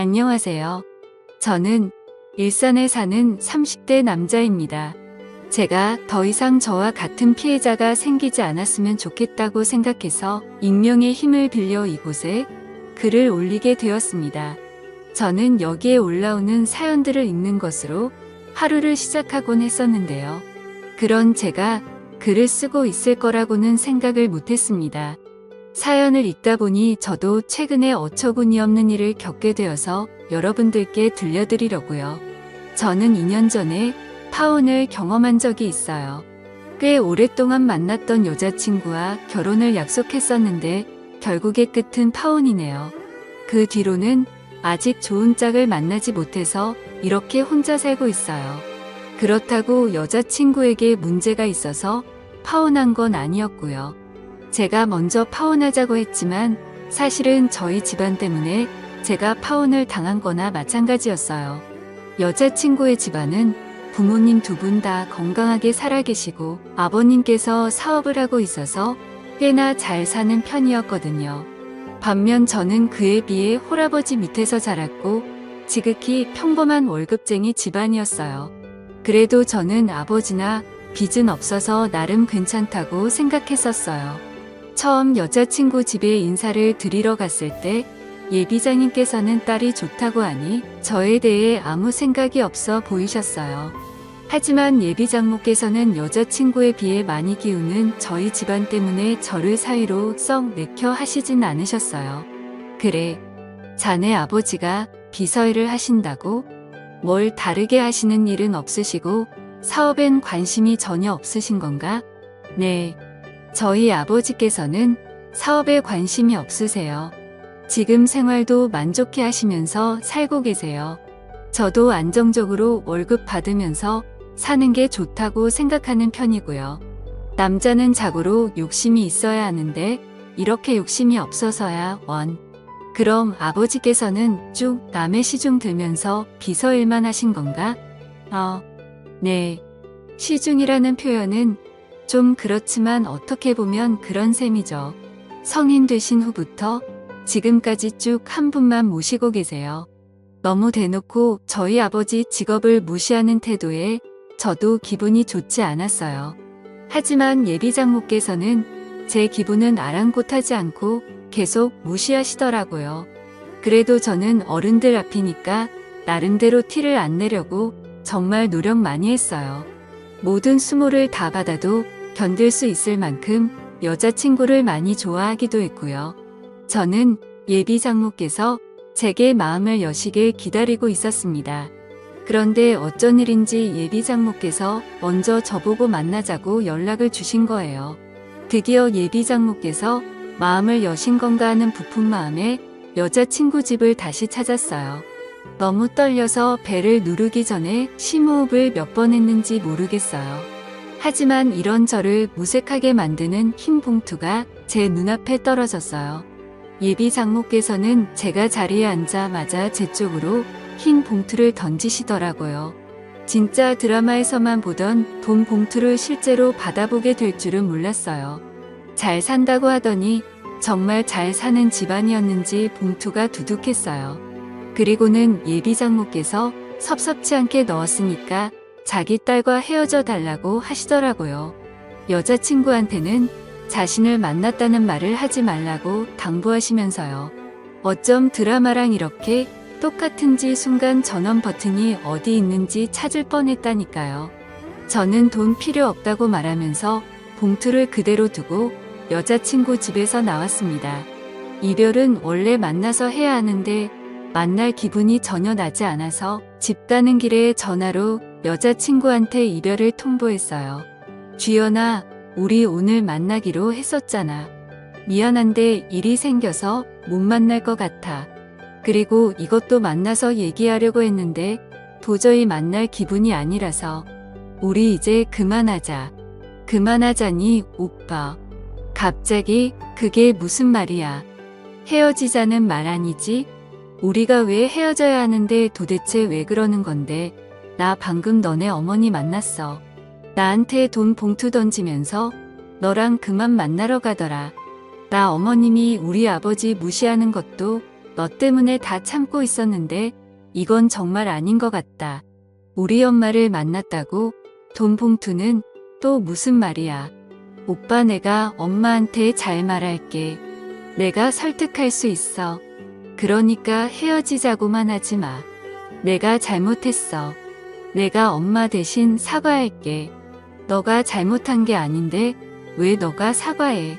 안녕하세요. 저는 일산에 사는 30대 남자입니다. 제가 더 이상 저와 같은 피해자가 생기지 않았으면 좋겠다고 생각해서 익명의 힘을 빌려 이곳에 글을 올리게 되었습니다. 저는 여기에 올라오는 사연들을 읽는 것으로 하루를 시작하곤 했었는데요. 그런 제가 글을 쓰고 있을 거라고는 생각을 못했습니다. 사연을 읽다 보니 저도 최근에 어처구니 없는 일을 겪게 되어서 여러분들께 들려드리려고요. 저는 2년 전에 파혼을 경험한 적이 있어요. 꽤 오랫동안 만났던 여자친구와 결혼을 약속했었는데 결국의 끝은 파혼이네요. 그 뒤로는 아직 좋은 짝을 만나지 못해서 이렇게 혼자 살고 있어요. 그렇다고 여자친구에게 문제가 있어서 파혼한 건 아니었고요. 제가 먼저 파혼하자고 했지만 사실은 저희 집안 때문에 제가 파혼을 당한 거나 마찬가지였어요. 여자친구의 집안은 부모님 두 분 다 건강하게 살아계시고 아버님께서 사업을 하고 있어서 꽤나 잘 사는 편이었거든요. 반면 저는 그에 비해 홀아버지 밑에서 자랐고 지극히 평범한 월급쟁이 집안이었어요. 그래도 저는 아버지나 빚은 없어서 나름 괜찮다고 생각했었어요. 처음 여자친구 집에 인사를 드리러 갔을 때 예비장님께서는 딸이 좋다고 하니 저에 대해 아무 생각이 없어 보이셨어요. 하지만 예비장모께서는 여자친구에 비해 많이 기우는 저희 집안 때문에 저를 사위로 썩 내켜 하시진 않으셨어요. 그래, 자네 아버지가 비서일을 하신다고? 뭘 다르게 하시는 일은 없으시고 사업엔 관심이 전혀 없으신 건가? 네. 저희 아버지께서는 사업에 관심이 없으세요. 지금 생활도 만족해 하시면서 살고 계세요. 저도 안정적으로 월급 받으면서 사는 게 좋다고 생각하는 편이고요. 남자는 자고로 욕심이 있어야 하는데 이렇게 욕심이 없어서야 원. 그럼 아버지께서는 쭉 남의 시중 들면서 비서일만 하신 건가? 네. 시중이라는 표현은 좀 그렇지만 어떻게 보면 그런 셈이죠. 성인 되신 후부터 지금까지 쭉 한 분만 모시고 계세요. 너무 대놓고 저희 아버지 직업을 무시하는 태도에 저도 기분이 좋지 않았어요. 하지만 예비장모께서는 제 기분은 아랑곳하지 않고 계속 무시하시더라고요. 그래도 저는 어른들 앞이니까 나름대로 티를 안 내려고 정말 노력 많이 했어요. 모든 수모를 다 받아도 견딜 수 있을 만큼 여자친구를 많이 좋아하기도 했고요. 저는 예비장모께서 제게 마음을 여시길 기다리고 있었습니다. 그런데 어쩐 일인지 예비장모께서 먼저 저보고 만나자고 연락을 주신 거예요. 드디어 예비장모께서 마음을 여신 건가 하는 부푼 마음에 여자친구 집을 다시 찾았어요. 너무 떨려서 배를 누르기 전에 심호흡을 몇 번 했는지 모르겠어요. 하지만 이런 저를 무색하게 만드는 흰 봉투가 제 눈앞에 떨어졌어요. 예비장모께서는 제가 자리에 앉자마자 제 쪽으로 흰 봉투를 던지시더라고요. 진짜 드라마에서만 보던 돈 봉투를 실제로 받아보게 될 줄은 몰랐어요. 잘 산다고 하더니 정말 잘 사는 집안이었는지 봉투가 두둑했어요. 그리고는 예비장모께서 섭섭치 않게 넣었으니까 자기 딸과 헤어져 달라고 하시더라고요. 여자친구한테는 자신을 만났다는 말을 하지 말라고 당부하시면서요. 어쩜 드라마랑 이렇게 똑같은지 순간 전원 버튼이 어디 있는지 찾을 뻔했다니까요. 저는 돈 필요 없다고 말하면서 봉투를 그대로 두고 여자친구 집에서 나왔습니다. 이별은 원래 만나서 해야 하는데 만날 기분이 전혀 나지 않아서 집 가는 길에 전화로 여자친구한테 이별을 통보했어요. 주연아, 우리 오늘 만나기로 했었잖아. 미안한데 일이 생겨서 못 만날 것 같아. 그리고 이것도 만나서 얘기하려고 했는데 도저히 만날 기분이 아니라서 우리 이제 그만하자. 그만하자니 오빠. 갑자기 그게 무슨 말이야. 헤어지자는 말 아니지? 우리가 왜 헤어져야 하는데 도대체 왜 그러는 건데. 나 방금 너네 어머니 만났어. 나한테 돈 봉투 던지면서 너랑 그만 만나러 가더라. 나 어머님이 우리 아버지 무시하는 것도 너 때문에 다 참고 있었는데 이건 정말 아닌 것 같다. 우리 엄마를 만났다고? 돈 봉투는 또 무슨 말이야. 오빠 내가 엄마한테 잘 말할게. 내가 설득할 수 있어. 그러니까 헤어지자고만 하지 마. 내가 잘못했어. 내가 엄마 대신 사과할게. 너가 잘못한 게 아닌데 왜 너가 사과해?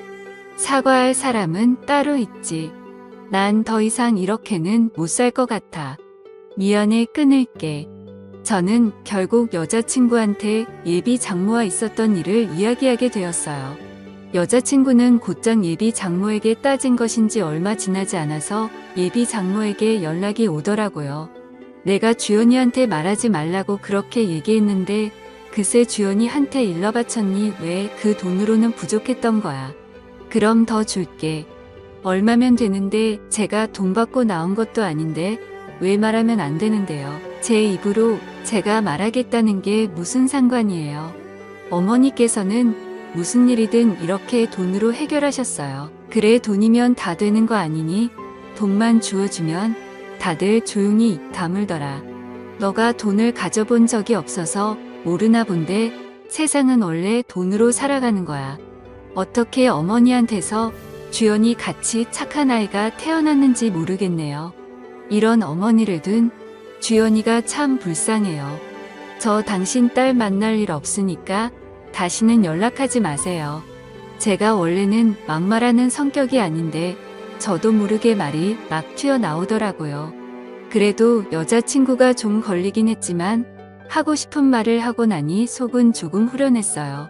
사과할 사람은 따로 있지. 난 더 이상 이렇게는 못 살 것 같아. 미안해, 끊을게. 저는 결국 여자친구한테 예비 장모와 있었던 일을 이야기하게 되었어요. 여자친구는 곧장 예비 장모에게 따진 것인지 얼마 지나지 않아서 예비 장모에게 연락이 오더라고요. 내가 주연이한테 말하지 말라고 그렇게 얘기했는데 글쎄 주연이한테 일러 바쳤니? 왜 그 돈으로는 부족했던 거야. 그럼 더 줄게. 얼마면 되는데 제가 돈 받고 나온 것도 아닌데 왜 말하면 안 되는데요. 제 입으로 제가 말하겠다는 게 무슨 상관이에요. 어머니께서는 무슨 일이든 이렇게 돈으로 해결하셨어요. 그래 돈이면 다 되는 거 아니니? 돈만 주어주면 다들 조용히 입 다물더라. 너가 돈을 가져본 적이 없어서 모르나 본데 세상은 원래 돈으로 살아가는 거야. 어떻게 어머니한테서 주연이 같이 착한 아이가 태어났는지 모르겠네요. 이런 어머니를 둔 주연이가 참 불쌍해요. 저 당신 딸 만날 일 없으니까 다시는 연락하지 마세요. 제가 원래는 막말하는 성격이 아닌데 저도 모르게 말이 막 튀어나오더라고요. 그래도 여자친구가 좀 걸리긴 했지만 하고 싶은 말을 하고 나니 속은 조금 후련했어요.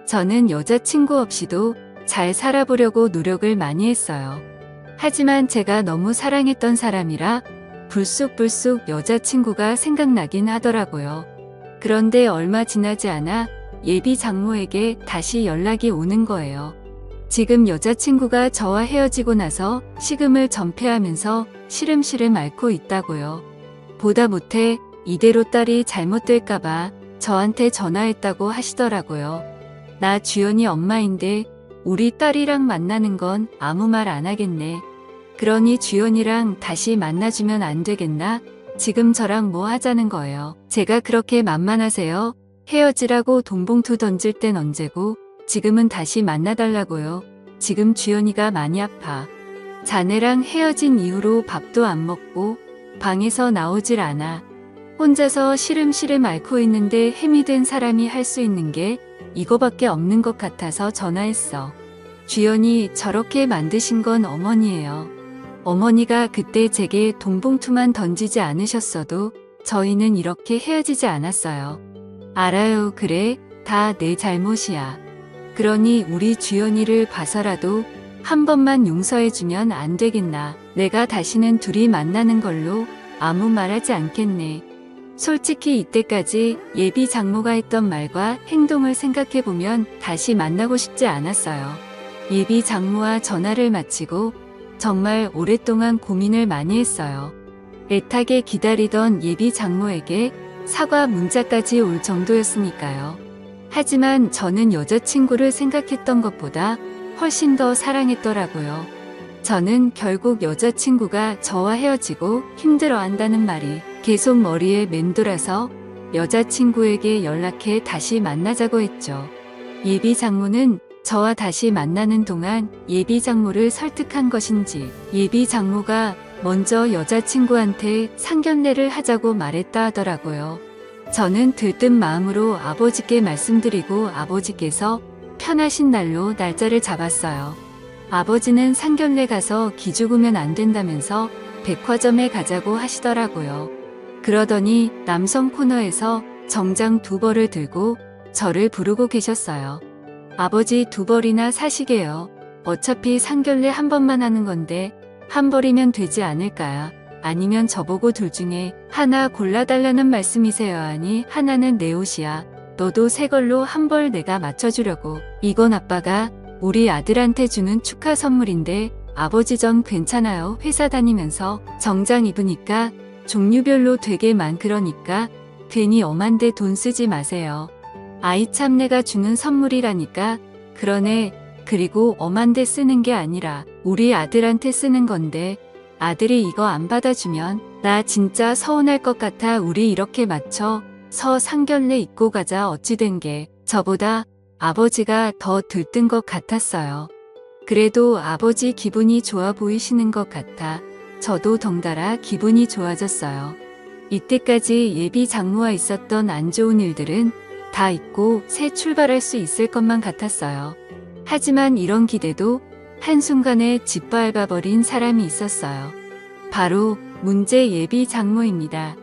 저는 여자친구 없이도 잘 살아보려고 노력을 많이 했어요. 하지만 제가 너무 사랑했던 사람이라 불쑥불쑥 여자친구가 생각나긴 하더라고요. 그런데 얼마 지나지 않아 예비 장모에게 다시 연락이 오는 거예요. 지금 여자친구가 저와 헤어지고 나서 식음을 전폐하면서 시름시름 앓고 있다고요. 보다 못해 이대로 딸이 잘못될까봐 저한테 전화했다고 하시더라고요. 나 주연이 엄마인데 우리 딸이랑 만나는 건 아무 말 안 하겠네. 그러니 주연이랑 다시 만나주면 안 되겠나? 지금 저랑 뭐 하자는 거예요. 제가 그렇게 만만하세요? 헤어지라고 돈봉투 던질 땐 언제고 지금은 다시 만나달라고요. 지금 주연이가 많이 아파. 자네랑 헤어진 이후로 밥도 안 먹고 방에서 나오질 않아. 혼자서 시름시름 앓고 있는데 햄이 된 사람이 할 수 있는 게 이거밖에 없는 것 같아서 전화했어. 주연이 저렇게 만드신 건 어머니예요. 어머니가 그때 제게 돈봉투만 던지지 않으셨어도 저희는 이렇게 헤어지지 않았어요. 알아요. 그래. 다 내 잘못이야. 그러니 우리 주연이를 봐서라도 한 번만 용서해주면 안 되겠나. 내가 다시는 둘이 만나는 걸로 아무 말하지 않겠네. 솔직히 이때까지 예비 장모가 했던 말과 행동을 생각해보면 다시 만나고 싶지 않았어요. 예비 장모와 전화를 마치고 정말 오랫동안 고민을 많이 했어요. 애타게 기다리던 예비 장모에게 사과 문자까지 올 정도였으니까요. 하지만 저는 여자친구를 생각했던 것보다 훨씬 더 사랑했더라고요. 저는 결국 여자친구가 저와 헤어지고 힘들어한다는 말이 계속 머리에 맴돌아서 여자친구에게 연락해 다시 만나자고 했죠. 예비 장모는 저와 다시 만나는 동안 예비 장모를 설득한 것인지 예비 장모가 먼저 여자친구한테 상견례를 하자고 말했다 하더라고요. 저는 들뜬 마음으로 아버지께 말씀드리고 아버지께서 편하신 날로 날짜를 잡았어요. 아버지는 상견례 가서 기죽으면 안 된다면서 백화점에 가자고 하시더라고요. 그러더니 남성 코너에서 정장 2벌을 들고 저를 부르고 계셨어요. 아버지 2벌이나 사시게요. 어차피 상견례 한 번만 하는 건데 한 벌이면 되지 않을까요? 아니면 저보고 둘 중에 하나 골라달라는 말씀이세요? 아니 하나는 내 옷이야. 너도 새 걸로 한 벌 내가 맞춰주려고. 이건 아빠가 우리 아들한테 주는 축하 선물인데 아버지 전 괜찮아요. 회사 다니면서 정장 입으니까 종류별로 되게 그러니까 괜히 엄한데 돈 쓰지 마세요. 아이 참 내가 주는 선물이라니까. 그러네. 그리고 엄한데 쓰는 게 아니라 우리 아들한테 쓰는 건데 아들이 이거 안 받아주면 나 진짜 서운할 것 같아. 우리 이렇게 맞춰 서 상견례 입고 가자. 어찌 된 게 저보다 아버지가 더 들뜬 것 같았어요. 그래도 아버지 기분이 좋아 보이시는 것 같아 저도 덩달아 기분이 좋아졌어요. 이때까지 예비 장모와 있었던 안 좋은 일들은 다 잊고 새 출발할 수 있을 것만 같았어요. 하지만 이런 기대도 한순간에 짓밟아버린 사람이 있었어요. 바로 문제 예비 장모입니다.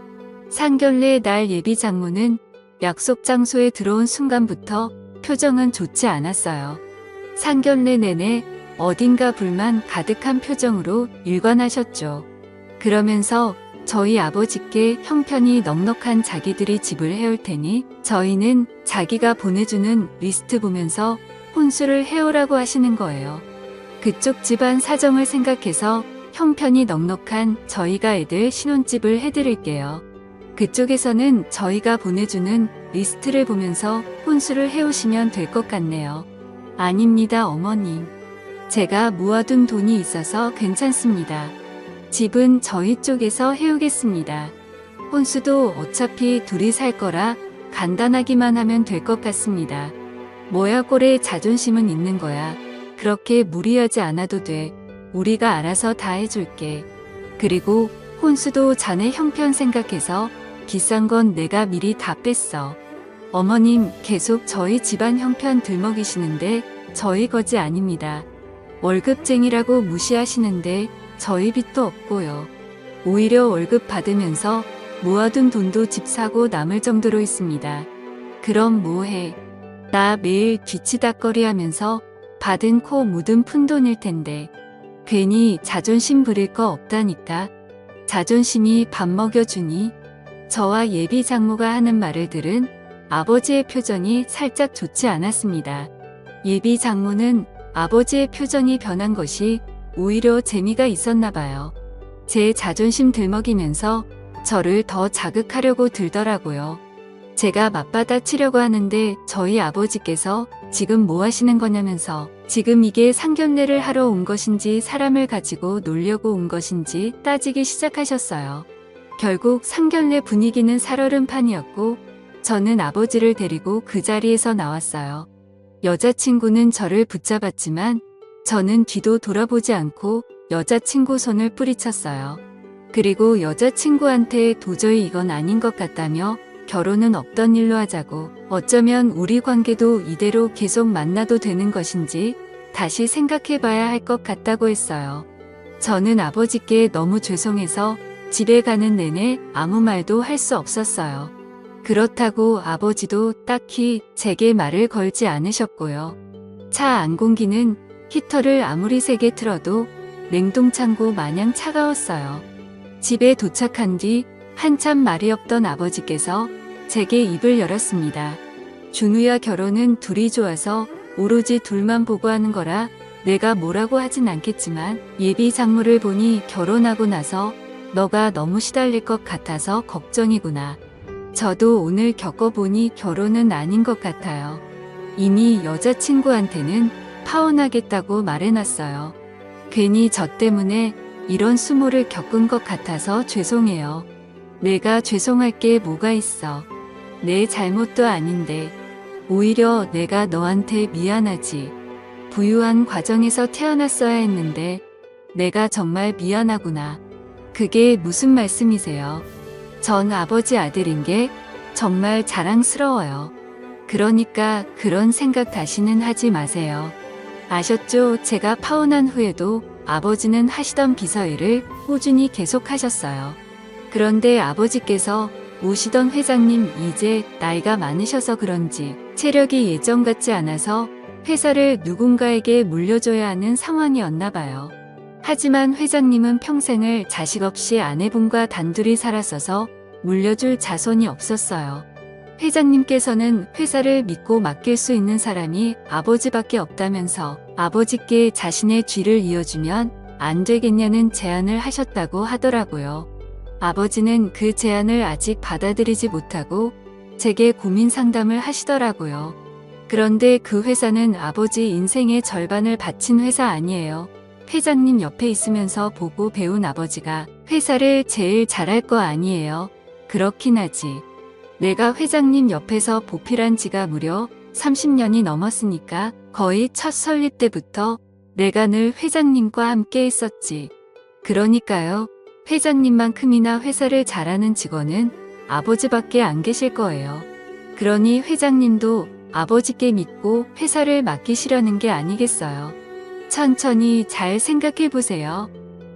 상견례 날 예비 장모는 약속 장소에 들어온 순간부터 표정은 좋지 않았어요. 상견례 내내 어딘가 불만 가득한 표정으로 일관하셨죠. 그러면서 저희 아버지께 형편이 넉넉한 자기들이 집을 해올 테니 저희는 자기가 보내주는 리스트 보면서 혼수를 해오라고 하시는 거예요. 그쪽 집안 사정을 생각해서 형편이 넉넉한 저희가 애들 신혼집을 해드릴게요. 그쪽에서는 저희가 보내주는 리스트를 보면서 혼수를 해오시면 될 것 같네요. 아닙니다, 어머님. 제가 모아둔 돈이 있어서 괜찮습니다. 집은 저희 쪽에서 해오겠습니다. 혼수도 어차피 둘이 살 거라 간단하기만 하면 될 것 같습니다. 뭐야 꼴에 자존심은 있는 거야. 그렇게 무리하지 않아도 돼. 우리가 알아서 다 해줄게. 그리고 혼수도 자네 형편 생각해서 비싼 건 내가 미리 다 뺐어. 어머님 계속 저희 집안 형편 들먹이시는데 저희 거지 아닙니다. 월급쟁이라고 무시하시는데 저희 빚도 없고요. 오히려 월급 받으면서 모아둔 돈도 집 사고 남을 정도로 있습니다. 그럼 뭐해? 나 매일 뒤치다꺼리 하면서 받은 코 묻은 푼돈일 텐데 괜히 자존심 부릴 거 없다니까. 자존심이 밥 먹여주니 저와 예비 장모가 하는 말을 들은 아버지의 표정이 살짝 좋지 않았습니다. 예비 장모는 아버지의 표정이 변한 것이 오히려 재미가 있었나 봐요. 제 자존심 들먹이면서 저를 더 자극하려고 들더라고요. 제가 맞받아 치려고 하는데 저희 아버지께서 지금 뭐 하시는 거냐면서 지금 이게 상견례를 하러 온 것인지 사람을 가지고 놀려고 온 것인지 따지기 시작하셨어요. 결국 상견례 분위기는 살얼음판이었고 저는 아버지를 데리고 그 자리에서 나왔어요. 여자친구는 저를 붙잡았지만 저는 뒤도 돌아보지 않고 여자친구 손을 뿌리쳤어요. 그리고 여자친구한테 도저히 이건 아닌 것 같다며 결혼은 없던 일로 하자고, 어쩌면 우리 관계도 이대로 계속 만나도 되는 것인지 다시 생각해봐야 할 것 같다고 했어요. 저는 아버지께 너무 죄송해서 집에 가는 내내 아무 말도 할 수 없었어요. 그렇다고 아버지도 딱히 제게 말을 걸지 않으셨고요. 차 안 공기는 히터를 아무리 세게 틀어도 냉동창고 마냥 차가웠어요. 집에 도착한 뒤 한참 말이 없던 아버지께서 제게 입을 열었습니다. 준우야, 결혼은 둘이 좋아서 오로지 둘만 보고 하는 거라 내가 뭐라고 하진 않겠지만 예비 장모를 보니 결혼하고 나서 너가 너무 시달릴 것 같아서 걱정이구나. 저도 오늘 겪어보니 결혼은 아닌 것 같아요. 이미 여자친구한테는 파혼하겠다고 말해놨어요. 괜히 저 때문에 이런 수모를 겪은 것 같아서 죄송해요. 내가 죄송할 게 뭐가 있어. 내 잘못도 아닌데 오히려 내가 너한테 미안하지. 부유한 과정에서 태어났어야 했는데 내가 정말 미안하구나. 그게 무슨 말씀이세요? 전 아버지 아들인 게 정말 자랑스러워요. 그러니까 그런 생각 다시는 하지 마세요. 아셨죠? 제가 파혼한 후에도 아버지는 하시던 비서일을 꾸준히 계속하셨어요. 그런데 아버지께서 모시던 회장님 이제 나이가 많으셔서 그런지 체력이 예전 같지 않아서 회사를 누군가에게 물려줘야 하는 상황이었나 봐요. 하지만 회장님은 평생을 자식 없이 아내분과 단둘이 살았어서 물려줄 자손이 없었어요. 회장님께서는 회사를 믿고 맡길 수 있는 사람이 아버지밖에 없다면서 아버지께 자신의 뒤를 이어주면 안 되겠냐는 제안을 하셨다고 하더라고요. 아버지는 그 제안을 아직 받아들이지 못하고 제게 고민 상담을 하시더라고요. 그런데 그 회사는 아버지 인생의 절반을 바친 회사 아니에요. 회장님 옆에 있으면서 보고 배운 아버지가 회사를 제일 잘할 거 아니에요. 그렇긴 하지. 내가 회장님 옆에서 보필한 지가 무려 30년이 넘었으니까 거의 첫 설립 때부터 내가 늘 회장님과 함께 있었지. 그러니까요. 회장님만큼이나 회사를 잘하는 직원은 아버지밖에 안 계실 거예요. 그러니 회장님도 아버지께 믿고 회사를 맡기시려는 게 아니겠어요. 천천히 잘 생각해 보세요.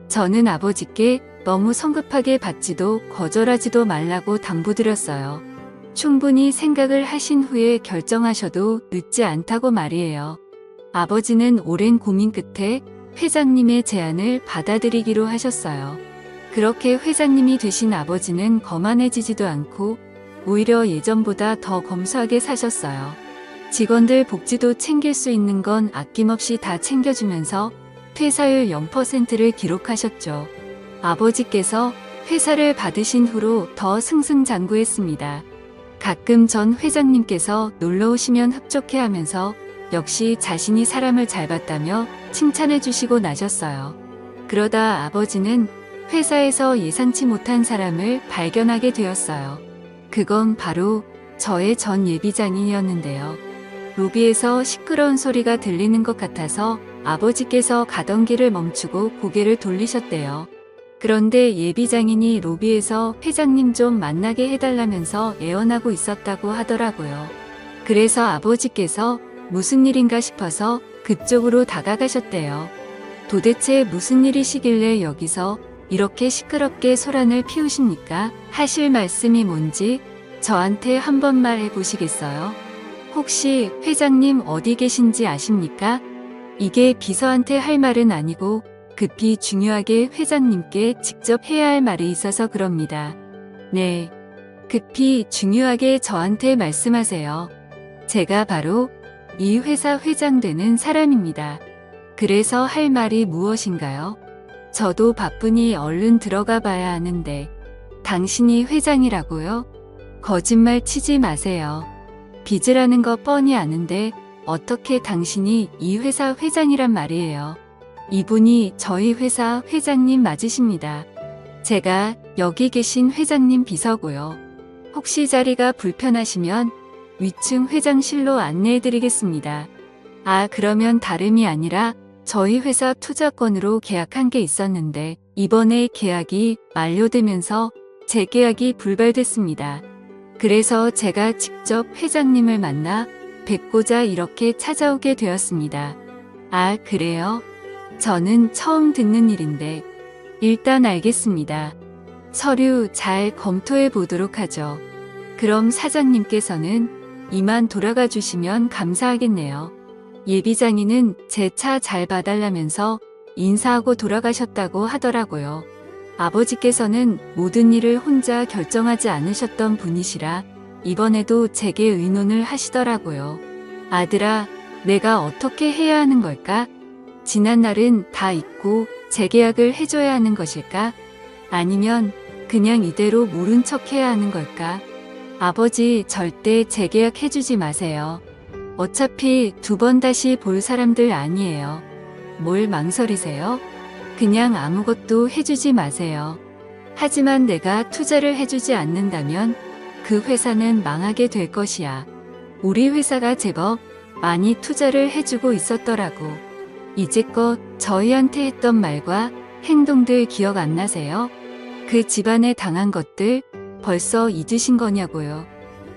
저는 아버지께 너무 성급하게 받지도 거절하지도 말라고 당부드렸어요. 충분히 생각을 하신 후에 결정하셔도 늦지 않다고 말이에요. 아버지는 오랜 고민 끝에 회장님의 제안을 받아들이기로 하셨어요. 그렇게 회장님이 되신 아버지는 거만해지지도 않고 오히려 예전보다 더 검소하게 사셨어요. 직원들 복지도 챙길 수 있는 건 아낌없이 다 챙겨주면서 퇴사율 0%를 기록하셨죠. 아버지께서 회사를 받으신 후로 더 승승장구했습니다. 가끔 전 회장님께서 놀러 오시면 흡족해 하면서 역시 자신이 사람을 잘 봤다며 칭찬해 주시고 나셨어요. 그러다 아버지는 회사에서 예상치 못한 사람을 발견하게 되었어요. 그건 바로 저의 전 예비장인이었는데요. 로비에서 시끄러운 소리가 들리는 것 같아서 아버지께서 가던 길을 멈추고 고개를 돌리셨대요. 그런데 예비장인이 로비에서 회장님 좀 만나게 해달라면서 애원하고 있었다고 하더라고요. 그래서 아버지께서 무슨 일인가 싶어서 그쪽으로 다가가셨대요. 도대체 무슨 일이시길래 여기서 이렇게 시끄럽게 소란을 피우십니까? 하실 말씀이 뭔지 저한테 한번 말해 보시겠어요? 혹시 회장님 어디 계신지 아십니까? 이게 비서한테 할 말은 아니고 급히 중요하게 회장님께 직접 해야 할 말이 있어서 그럽니다. 네. 급히 중요하게 저한테 말씀하세요. 제가 바로 이 회사 회장 되는 사람입니다. 그래서 할 말이 무엇인가요? 저도 바쁘니 얼른 들어가 봐야 하는데 당신이 회장이라고요? 거짓말 치지 마세요. 빚을 거 뻔히 아는데 어떻게 당신이 이 회사 회장이란 말이에요. 이분이 저희 회사 회장님 맞으십니다. 제가 여기 계신 회장님 비서고요. 혹시 자리가 불편하시면 위층 회장실로 안내해드리겠습니다. 아, 그러면 다름이 아니라 저희 회사 투자권으로 계약한 게 있었는데 이번에 계약이 만료되면서 재계약이 불발됐습니다. 그래서 제가 직접 회장님을 만나 뵙고자 이렇게 찾아오게 되었습니다. 아, 그래요? 저는 처음 듣는 일인데 일단 알겠습니다. 서류 잘 검토해 보도록 하죠. 그럼 사장님께서는 이만 돌아가 주시면 감사하겠네요. 예비장인은 제 차 잘 봐달라면서 인사하고 돌아가셨다고 하더라고요. 아버지께서는 모든 일을 혼자 결정하지 않으셨던 분이시라 이번에도 제게 의논을 하시더라고요. 아들아, 내가 어떻게 해야 하는 걸까? 지난 날은 다 잊고 재계약을 해줘야 하는 것일까? 아니면 그냥 이대로 모른 척 해야 하는 걸까? 아버지, 절대 재계약 해주지 마세요. 어차피 2번 다시 볼 사람들 아니에요. 뭘 망설이세요? 그냥 아무것도 해주지 마세요. 하지만 내가 투자를 해주지 않는다면 그 회사는 망하게 될 것이야. 우리 회사가 제법 많이 투자를 해주고 있었더라고. 이제껏 저희한테 했던 말과 행동들 기억 안 나세요? 그 집안에 당한 것들 벌써 잊으신 거냐고요.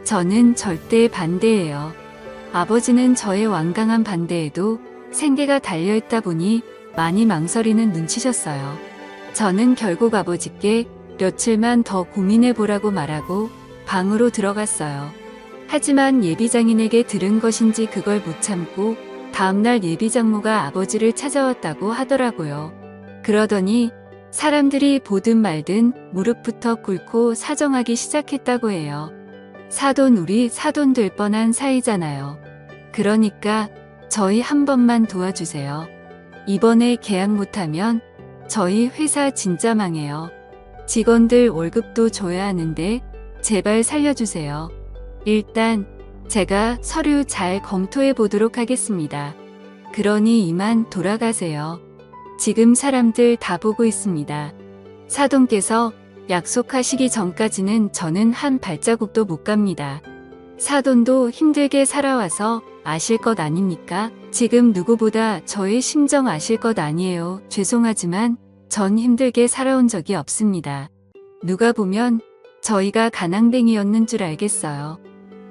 저는 절대 반대예요. 아버지는 저의 완강한 반대에도 생계가 달려있다 보니 많이 망설이는 눈치셨어요. 저는 결국 아버지께 며칠만 더 고민해보라고 말하고 방으로 들어갔어요. 하지만 예비장인에게 들은 것인지 그걸 못 참고 다음날 예비장모가 아버지를 찾아왔다고 하더라고요. 그러더니 사람들이 보든 말든 무릎부터 꿇고 사정하기 시작했다고 해요. 사돈 우리 사돈 될 뻔한 사이잖아요. 그러니까 저희 한 번만 도와주세요. 이번에 계약 못하면 저희 회사 진짜 망해요. 직원들 월급도 줘야 하는데 제발 살려주세요. 일단 제가 서류 잘 검토해 보도록 하겠습니다. 그러니 이만 돌아가세요. 지금 사람들 다 보고 있습니다. 사돈께서 약속하시기 전까지는 저는 한 발자국도 못 갑니다. 사돈도 힘들게 살아와서 아실 것 아닙니까? 지금 누구보다 저의 심정 아실 것 아니에요. 죄송하지만 전 힘들게 살아온 적이 없습니다. 누가 보면 저희가 가난뱅이였는 줄 알겠어요.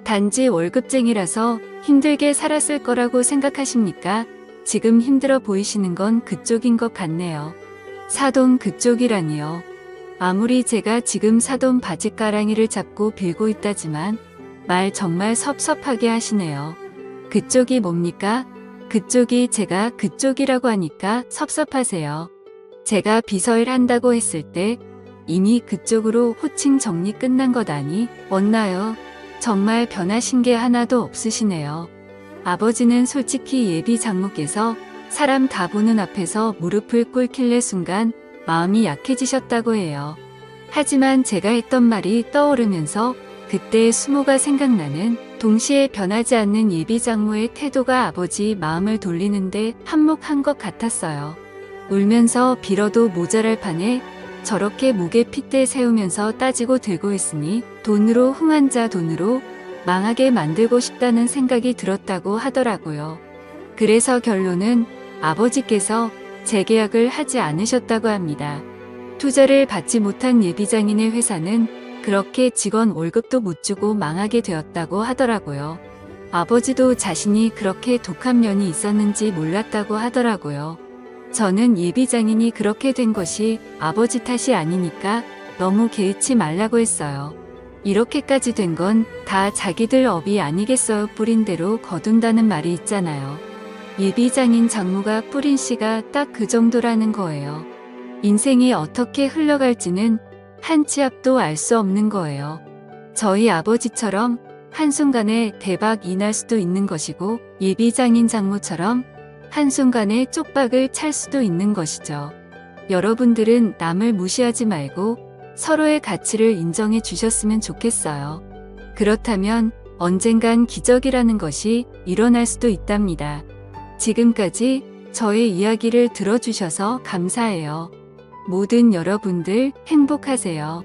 단지 월급쟁이라서 힘들게 살았을 거라고 생각하십니까? 지금 힘들어 보이시는 건 그쪽인 것 같네요. 사돈 그쪽이라니요. 아무리 제가 지금 사돈 바짓가랑이를 잡고 빌고 있다지만 말 정말 섭섭하게 하시네요. 그쪽이 뭡니까? 그쪽이 제가 그쪽이라고 하니까 섭섭하세요. 제가 비서일 한다고 했을 때 이미 그쪽으로 호칭 정리 끝난 것 아니? 없나요? 정말 변하신 게 하나도 없으시네요. 아버지는 솔직히 예비 장모께서 사람 다 보는 앞에서 무릎을 꿇길래 순간 마음이 약해지셨다고 해요. 하지만 제가 했던 말이 떠오르면서 그때의 수모가 생각나는 동시에 변하지 않는 예비 장모의 태도가 아버지 마음을 돌리는데 한몫한 것 같았어요. 울면서 빌어도 모자랄 판에 저렇게 목에 핏대 세우면서 따지고 들고 있으니 돈으로 흥한 자 돈으로 망하게 만들고 싶다는 생각이 들었다고 하더라고요. 그래서 결론은 아버지께서 재계약을 하지 않으셨다고 합니다. 투자를 받지 못한 예비장인의 회사는 그렇게 직원 월급도 못 주고 망하게 되었다고 하더라고요. 아버지도 자신이 그렇게 독한 면이 있었는지 몰랐다고 하더라고요. 저는 예비장인이 그렇게 된 것이 아버지 탓이 아니니까 너무 개의치 말라고 했어요. 이렇게까지 된 건 다 자기들 업이 아니겠어요. 뿌린 대로 거둔다는 말이 있잖아요. 예비장인 장모가 뿌린 씨가 딱 그 정도라는 거예요. 인생이 어떻게 흘러갈지는 한 치 앞도 알 수 없는 거예요. 저희 아버지처럼 한순간에 대박이 날 수도 있는 것이고 예비장인 장모처럼 한순간에 쪽박을 찰 수도 있는 것이죠. 여러분들은 남을 무시하지 말고 서로의 가치를 인정해 주셨으면 좋겠어요. 그렇다면 언젠간 기적이라는 것이 일어날 수도 있답니다. 지금까지 저의 이야기를 들어주셔서 감사해요. 모든 여러분들 행복하세요.